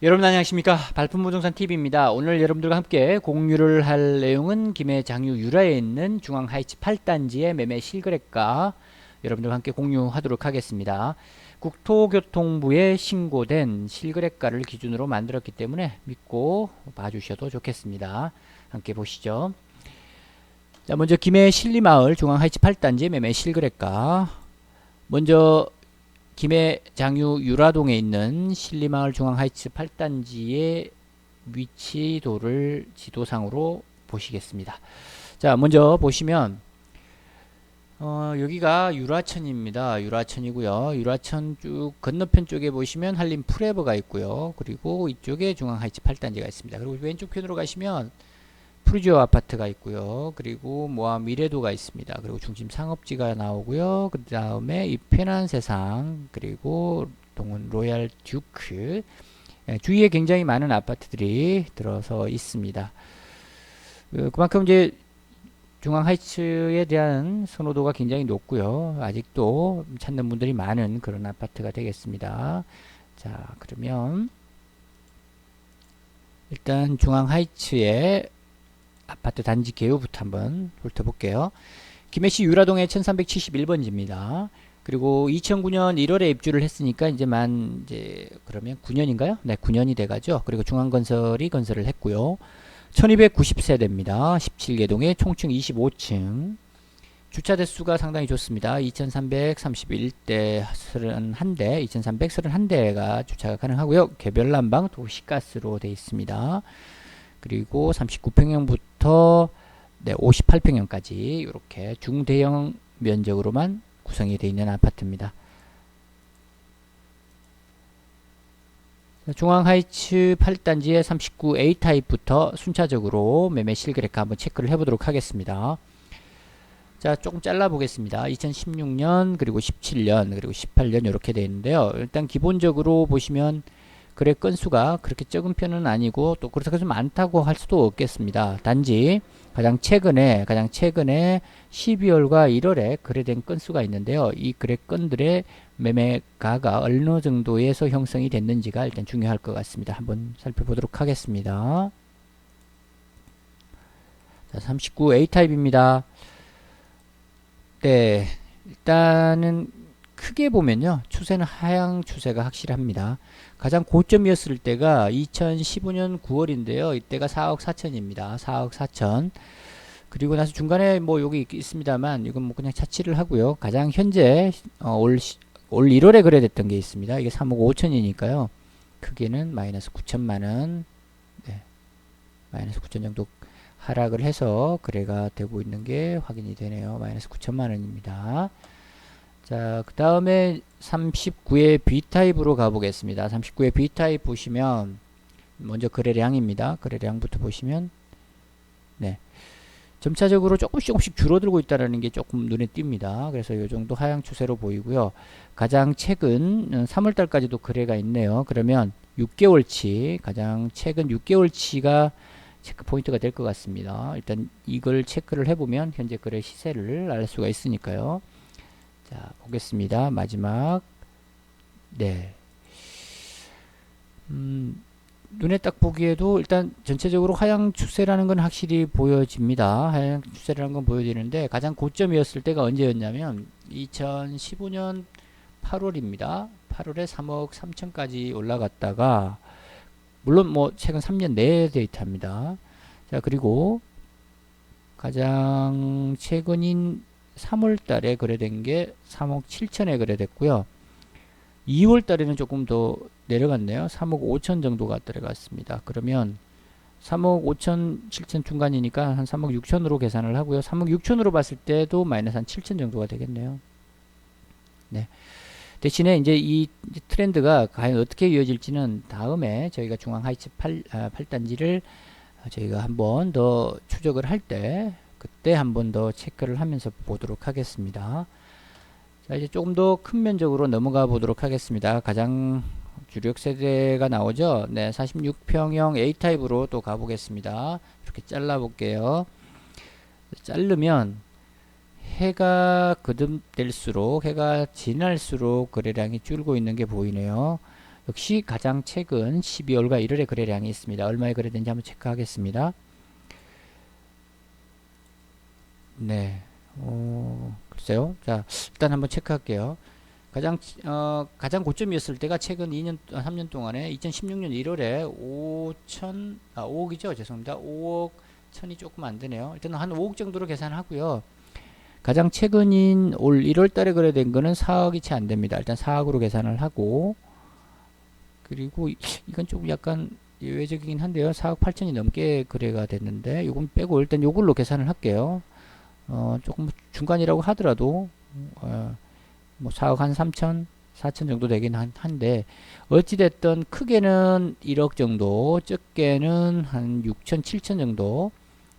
여러분 안녕하십니까. 발품부동산 TV입니다. 오늘 여러분들과 함께 공유를 할 내용은 김해 장유 유라에 있는 중앙 하이츠 8단지의 매매 실거래가 여러분들과 함께 공유하도록 하겠습니다. 국토교통부에 신고된 실거래가를 기준으로 만들었기 때문에 믿고 봐주셔도 좋겠습니다. 함께 보시죠. 자, 먼저 김해 신리마을 중앙 하이츠 8단지 매매 실거래가. 먼저 김해 장유 유라동에 있는 신리마을 중앙하이츠 8단지의 위치도를 지도상으로 보시겠습니다. 자, 먼저 보시면 여기가 유라천입니다. 유라천이고요. 유라천 쭉 건너편 쪽에 보시면 한림 프레버가 있고요. 그리고 이쪽에 중앙하이츠 8단지가 있습니다. 그리고 왼쪽 편으로 가시면 프루지오 아파트가 있고요. 그리고 모아 미래도가 있습니다. 그리고 중심 상업지가 나오고요. 그 다음에 이 편한 세상, 그리고 동은 로얄 듀크, 주위에 굉장히 많은 아파트들이 들어서 있습니다. 그만큼 이제 중앙 하이츠에 대한 선호도가 굉장히 높고요. 아직도 찾는 분들이 많은 그런 아파트가 되겠습니다. 자, 그러면 일단 중앙 하이츠의 아파트 단지 개요부터 한번 훑어볼게요. 김해시 유라동의 1371번지입니다. 그리고 2009년 1월에 입주를 했으니까 이제 그러면 9년인가요? 네, 9년이 돼가죠. 그리고 중앙건설이 건설을 했고요. 1290세대입니다. 17개동에 총층 25층. 주차 대수가 상당히 좋습니다. 2331대 31대, 2331대가 주차가 가능하고요. 개별 난방 도시가스로 되어 있습니다. 그리고 39평형부터 58평형까지 이렇게 중대형 면적으로만 구성이 되어 있는 아파트입니다. 중앙 하이츠 8단지의 39A 타입부터 순차적으로 매매 실거래가 한번 체크를 해보도록 하겠습니다. 자, 조금 잘라 보겠습니다. 2016년, 그리고 17년, 그리고 18년 이렇게 되어 있는데요. 일단 기본적으로 보시면 거래 건수가 그렇게 적은 편은 아니고 또 그렇다고 해서 많다고 할 수도 없겠습니다. 단지 가장 최근에 12월과 1월에 거래된 건수가 있는데요. 이 거래 건들의 매매가가 어느 정도에서 형성이 됐는지가 일단 중요할 것 같습니다. 한번 살펴보도록 하겠습니다. 자, 39A 타입입니다. 네, 일단은 크게 보면요, 추세는 하향 추세가 확실합니다. 가장 고점이었을 때가 2015년 9월인데요. 이때가 4억 4천입니다. 4억 4천. 그리고 나서 중간에 뭐 여기 있습니다만 이건 뭐 그냥 차치를 하고요. 가장 현재 올 1월에 거래됐던 게 있습니다. 이게 3억 5천이니까요. 크게는 마이너스 9천만 원, 네, 마이너스 9천 정도 하락을 해서 거래가 되고 있는 게 확인이 되네요. 마이너스 9천만 원입니다. 자, 그 다음에 39의 B타입으로 가보겠습니다. 39의 B타입 보시면 먼저 거래량입니다. 거래량부터 보시면 네, 점차적으로 조금씩 줄어들고 있다는 게 조금 눈에 띕니다. 그래서 이 정도 하향 추세로 보이고요. 가장 최근 3월달까지도 거래가 있네요. 그러면 6개월치, 가장 최근 6개월치가 체크 포인트가 될 것 같습니다. 일단 이걸 체크를 해보면 현재 거래 시세를 알 수가 있으니까요. 자, 보겠습니다. 마지막. 네. 눈에 딱 보기에도 일단 전체적으로 하향 추세라는 건 확실히 보여집니다. 하향 추세라는 건 보여지는데 가장 고점이었을 때가 언제였냐면 2015년 8월입니다. 8월에 3억 3천까지 올라갔다가 물론 뭐 최근 3년 내 데이터입니다. 자, 그리고 가장 최근인 3월 달에 거래된 게 3억 7천에 거래됐고요. 2월 달에는 조금 더 내려갔네요. 3억 5천 정도가 들어갔습니다. 그러면 3억 5천, 7천 중간이니까 한 3억 6천으로 계산을 하고요. 3억 6천으로 봤을 때도 마이너스 한 7천 정도가 되겠네요. 네. 대신에 이제 이 트렌드가 과연 어떻게 이어질지는 다음에 저희가 중앙 하이츠 8단지를 저희가 한번 더 추적을 할 때 그때 한번 더 체크를 하면서 보도록 하겠습니다. 자, 이제 조금 더 큰 면적으로 넘어가 보도록 하겠습니다. 가장 주력 세대가 나오죠. 네, 46평형 A타입으로 또 가보겠습니다. 이렇게 잘라 볼게요. 자르면 해가 거듭될수록, 해가 지날수록 거래량이 줄고 있는 게 보이네요. 역시 가장 최근 12월과 1월의 거래량이 있습니다. 얼마에 거래된지 한번 체크하겠습니다. 네, 글쎄요. 자, 일단 한번 체크할게요. 가장 고점이었을 때가 최근 2년, 3년 동안에 2016년 1월에 5억이죠. 죄송합니다. 5억 천이 조금 안 되네요. 일단 한 5억 정도로 계산하고요. 가장 최근인 올 1월 달에 거래된 거는 4억이 채 안 됩니다. 일단 4억으로 계산을 하고, 그리고 이건 조금 약간 예외적이긴 한데요. 4억 8천이 넘게 거래가 됐는데, 요건 빼고 일단 요걸로 계산을 할게요. 조금 중간이라고 하더라도, 뭐 4억 한 3천, 4천 정도 되긴 한데, 어찌됐든 크게는 1억 정도, 적게는 한 6천, 7천 정도,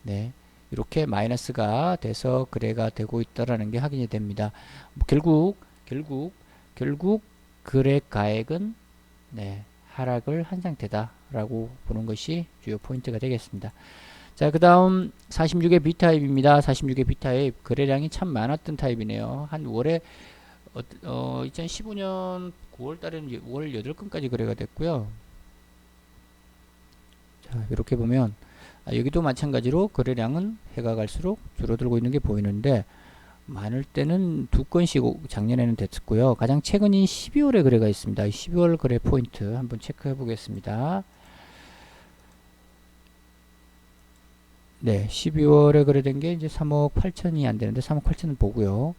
네, 이렇게 마이너스가 돼서 거래가 되고 있다라는 게 확인이 됩니다. 뭐 결국 거래 가액은 네, 하락을 한 상태다라고 보는 것이 주요 포인트가 되겠습니다. 자, 그 다음 46의 B타입입니다. 46의 B타입 거래량이 참 많았던 타입이네요. 한 월에 2015년 9월 달에는 월 8건까지 거래가 됐고요. 자, 이렇게 보면 여기도 마찬가지로 거래량은 해가 갈수록 줄어들고 있는 게 보이는데 많을 때는 2건씩 작년에는 됐었고요. 가장 최근인 12월에 거래가 있습니다. 12월 거래 포인트 한번 체크해 보겠습니다. 네, 12월에 거래된 게 이제 3억 8천이 안 되는데 3억 8천은 보고요.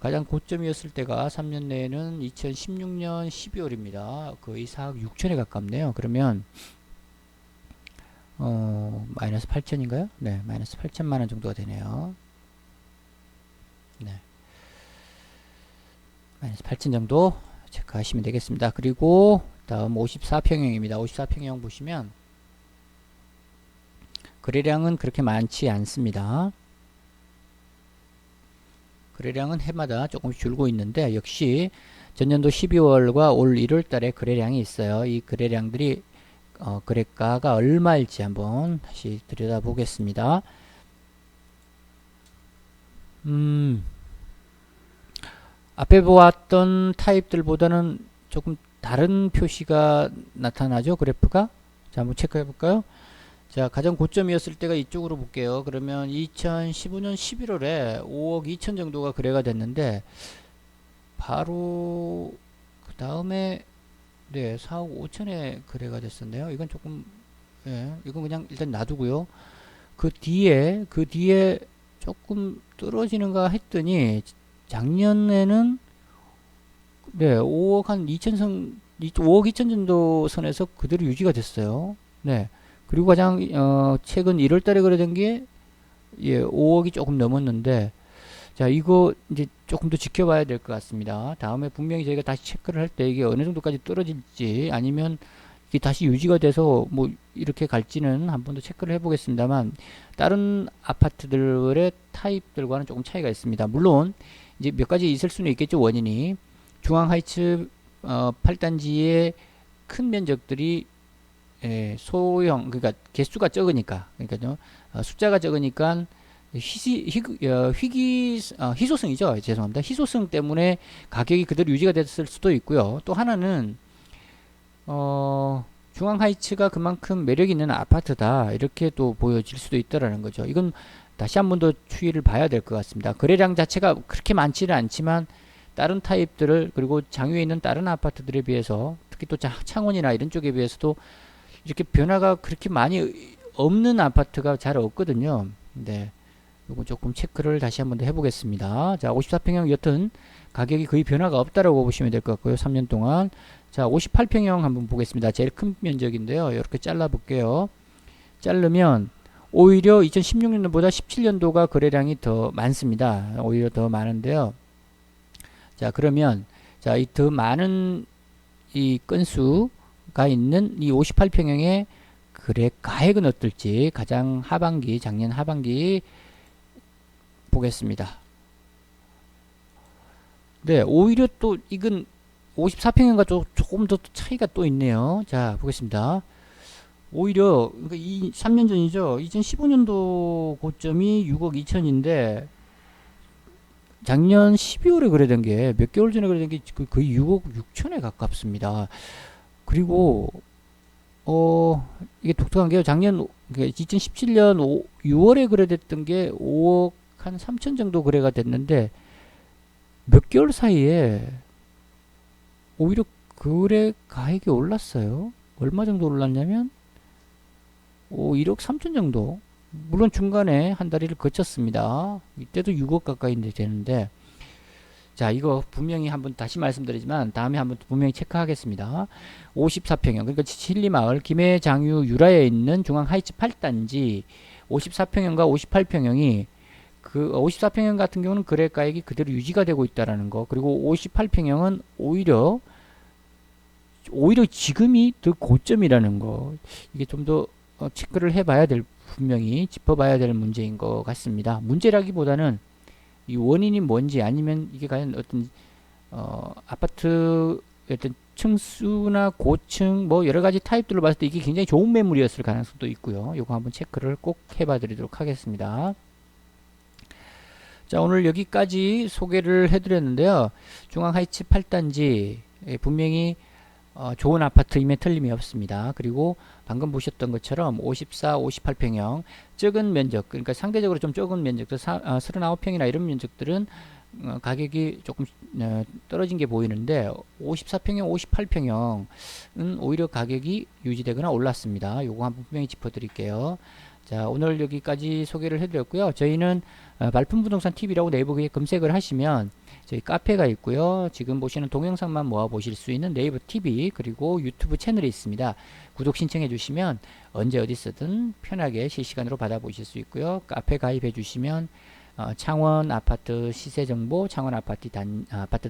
가장 고점이었을 때가 3년 내에는 2016년 12월입니다. 거의 4억 6천에 가깝네요. 그러면 마이너스 8천인가요? 네, 마이너스 8천만 원 정도가 되네요. 네. 마이너스 8천 정도 체크하시면 되겠습니다. 그리고 다음 54평형입니다. 54평형 보시면 거래량은 그렇게 많지 않습니다. 거래량은 해마다 조금씩 줄고 있는데 역시 전년도 12월과 올 1월 달에 거래량이 있어요. 이 거래량들이 거래가가 얼마일지 한번 다시 들여다보겠습니다. 앞에 보았던 타입들보다는 조금 다른 표시가 나타나죠. 그래프가. 자, 한번 체크해 볼까요? 자, 가장 고점이었을 때가 이쪽으로 볼게요. 그러면 2015년 11월에 5억 2천 정도가 거래가 됐는데 바로 그 다음에 네, 4억 5천에 거래가 됐었네요. 이건 조금 이건 그냥 일단 놔두고요. 그 뒤에 조금 떨어지는가 했더니 작년에는 네, 5억 한 2천 선 5억 2천 정도 선에서 그대로 유지가 됐어요. 네. 그리고 가장 최근 1월 달에 거래된 게 5억이 조금 넘었는데 자, 이거 이제 조금 더 지켜봐야 될 것 같습니다. 다음에 분명히 저희가 다시 체크를 할 때 이게 어느 정도까지 떨어질지 아니면 이게 다시 유지가 돼서 뭐 이렇게 갈지는 한 번 더 체크를 해보겠습니다만 다른 아파트들의 타입들과는 조금 차이가 있습니다. 물론 이제 몇 가지 있을 수는 있겠죠. 원인이 중앙 하이츠 8단지의 큰 면적들이 소형 그러니까 개수가 적으니까 그러니까요 숫자가 적으니까 희소성이죠. 죄송합니다. 희소성 때문에 가격이 그대로 유지가 됐을 수도 있고요. 또 하나는 중앙 하이츠가 그만큼 매력 있는 아파트다 이렇게 또 보여질 수도 있다라는 거죠. 이건 다시 한 번 더 추이를 봐야 될 것 같습니다. 거래량 자체가 그렇게 많지는 않지만 다른 타입들을 그리고 장위에 있는 다른 아파트들에 비해서 특히 또 창원이나 이런 쪽에 비해서도 이렇게 변화가 그렇게 많이 없는 아파트가 잘 없거든요. 네. 요거 조금 체크를 다시 한번 더 해보겠습니다. 자, 54평형 여튼 가격이 거의 변화가 없다라고 보시면 될 것 같고요. 3년 동안. 자, 58평형 한번 보겠습니다. 제일 큰 면적인데요. 이렇게 잘라 볼게요. 자르면 오히려 2016년도보다 17년도가 거래량이 더 많습니다. 오히려 더 많은데요. 자, 그러면 자, 이 더 많은 이 건수가 있는 이 58평형의 거래 가액은 어떨지 가장 하반기 작년 하반기 보겠습니다. 네, 오히려 또 이건 54평형과 조금 더 차이가 또 있네요. 자, 보겠습니다. 오히려 그러니까 3년 전이죠. 2015년도 고점이 6억 2천인데 작년 12월에 거래된 게 몇 개월 전에 거래된 게 거의 6억 6천에 가깝습니다. 그리고 이게 독특한 게요. 작년 2017년 6월에 거래됐던 게 5억 한 3천 정도 거래가 됐는데 몇 개월 사이에 오히려 거래 가액이 올랐어요. 얼마 정도 올랐냐면 1억 3천 정도. 물론 중간에 한 다리를 거쳤습니다. 이때도 6억 가까이 되는데, 자, 이거 분명히 한번 다시 말씀드리지만 다음에 한번 분명히 체크하겠습니다. 54평형, 그러니까 신리마을 김해장유 유라에 있는 중앙 하이츠 8단지 54평형과 58평형이 그 54평형 같은 경우는 거래가액이 그대로 유지가 되고 있다라는 거. 그리고 58평형은 오히려 지금이 더 고점이라는 거. 이게 좀 더 체크를 해봐야 될, 분명히 짚어봐야 될 문제인 것 같습니다. 문제라기보다는 이 원인이 뭔지, 아니면 이게 과연 어떤 아파트 어떤 층수나 고층 뭐 여러 가지 타입들로 봤을 때 이게 굉장히 좋은 매물이었을 가능성도 있고요. 요거 한번 체크를 꼭 해봐 드리도록 하겠습니다. 자, 오늘 여기까지 소개를 해드렸는데요. 중앙 하이츠 8단지 분명히 좋은 아파트임에 틀림이 없습니다. 그리고 방금 보셨던 것처럼 54, 58평형 적은 면적, 그러니까 상대적으로 좀 적은 면적들 39평이나 이런 면적들은 가격이 조금 떨어진 게 보이는데 54평형, 58평형은 오히려 가격이 유지되거나 올랐습니다. 요거 한번 분명히 짚어드릴게요. 자, 오늘 여기까지 소개를 해드렸고요. 저희는 말품부동산 TV라고 네이버에 검색을 하시면 저희 카페가 있고요. 지금 보시는 동영상만 모아 보실 수 있는 네이버 TV 그리고 유튜브 채널이 있습니다. 구독 신청해 주시면 언제 어디서든 편하게 실시간으로 받아보실 수 있고요. 카페 가입해 주시면 창원 아파트 시세 정보, 창원 아파트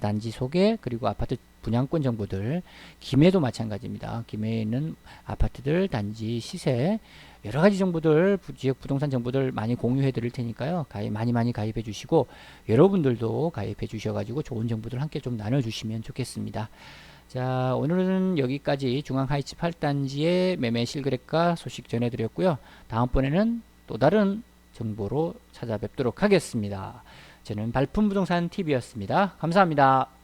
단지 소개, 그리고 아파트 분양권 정보들, 김해도 마찬가지입니다. 김해에 있는 아파트들 단지 시세, 여러 가지 정보들, 지역 부동산 정보들 많이 공유해 드릴 테니까요. 많이 가입해 주시고, 여러분들도 가입해 주셔가지고 좋은 정보들 함께 좀 나눠주시면 좋겠습니다. 자, 오늘은 여기까지 중앙 하이츠 8단지의 매매 실거래가 소식 전해드렸고요. 다음번에는 또 다른 정보로 찾아뵙도록 하겠습니다. 저는 발품부동산 TV였습니다. 감사합니다.